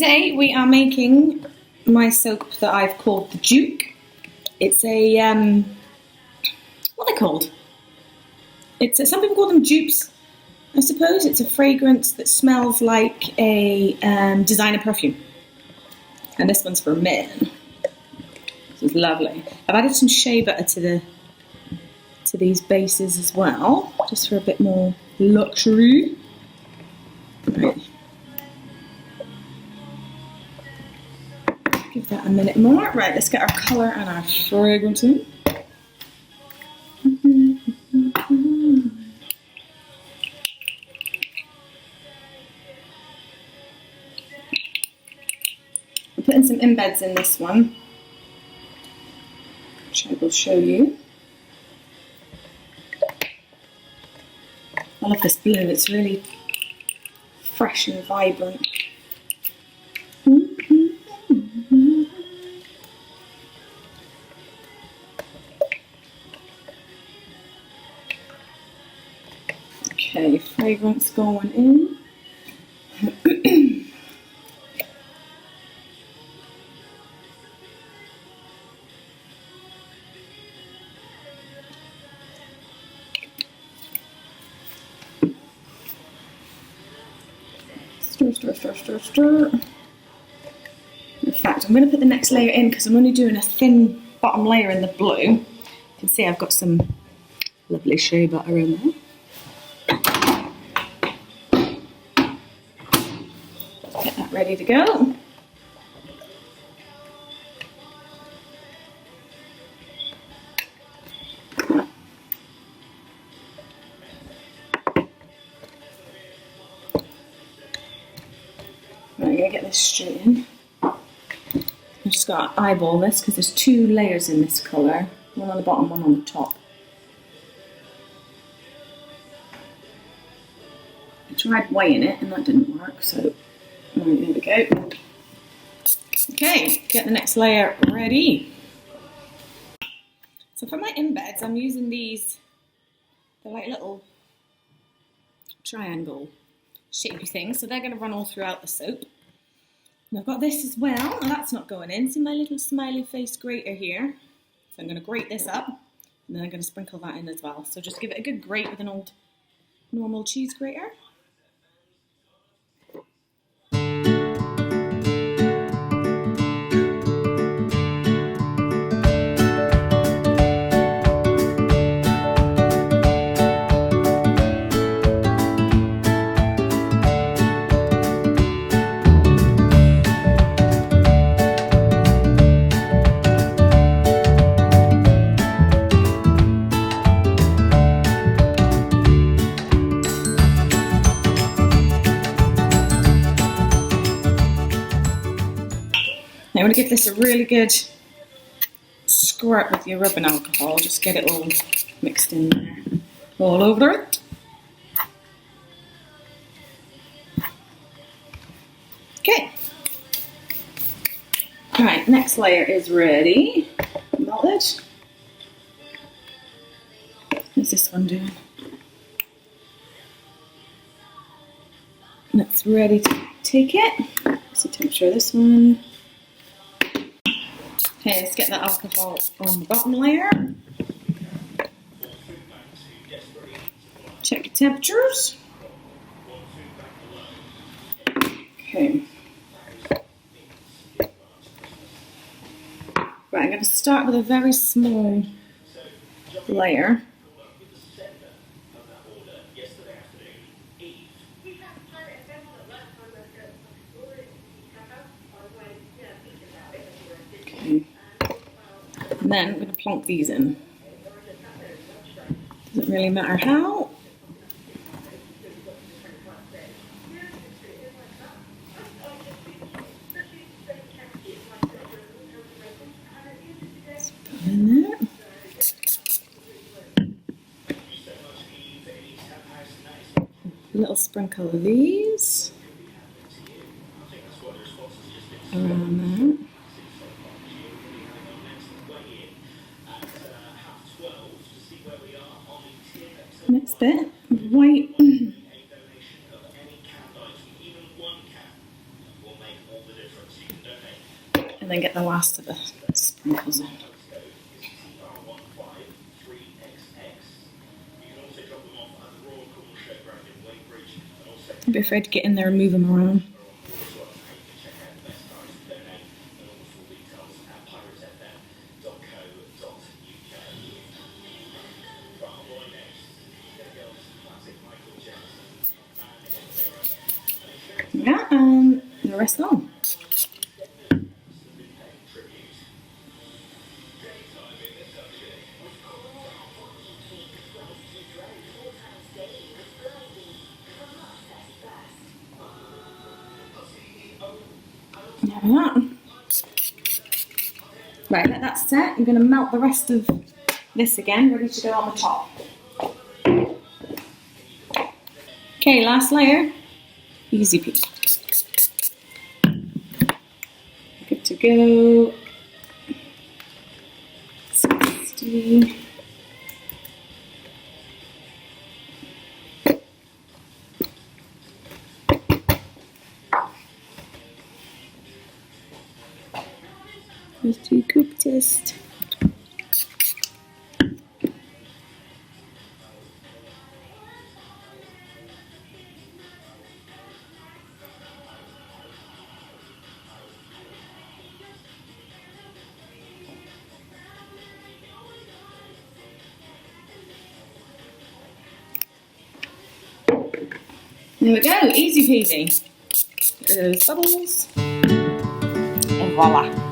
today we are making my soap that I've called the Duke. It's a, what are they called? Some people call them dupes, I suppose. It's a fragrance that smells like a designer perfume. And this one's for men. This is lovely. I've added some shea butter to these bases as well, just for a bit more luxury. Right. Give that a minute more. Right, let's get our colour and our fragrance in. I'm putting some embeds in this one, which I will show you. I love this blue, it's really fresh and vibrant. Okay, fragrance going in. Stir. In fact, I'm going to put the next layer in because I'm only doing a thin bottom layer in the blue. You can see I've got some lovely shea butter in there. Get that ready to go. Right, I'm going to get this straight in. I've just got to eyeball this because there's two layers in this colour. One on the bottom, one on the top. I tried weighing it and that didn't work, so right, there we go. Okay, get the next layer ready. So for my embeds, I'm using these, they're like little triangle shapy things, so they're going to run all throughout the soap. And I've got this as well. Now that's not going in. See my little smiley face grater here? So I'm going to grate this up, and then I'm going to sprinkle that in as well. So just give it a good grate with an old normal cheese grater. Now I'm going to give this a really good squirt with your rubbing alcohol, just get it all mixed in there, all over it. Okay. Alright, next layer is ready. Melted. How's this one doing? That's ready to take it. What's the temperature of this one? Okay, let's get that alcohol on the bottom layer. Check your temperatures. Okay. Right, I'm going to start with a very small layer. Okay. And then I'm going to plonk these in. Doesn't really matter how. Let's put it in there. A little sprinkle of these around there. Next bit, white. and then get the last of the sprinkles on. Don't be afraid to get in there and move them around. Yeah, and the rest on. There we are. Right, let that set. I'm going to melt the rest of this again, ready to go on the top. Okay, last layer. Easy peasy. Good to go. 60. Let's do a quick test. There we go, easy peasy. Get rid of those bubbles. And voila.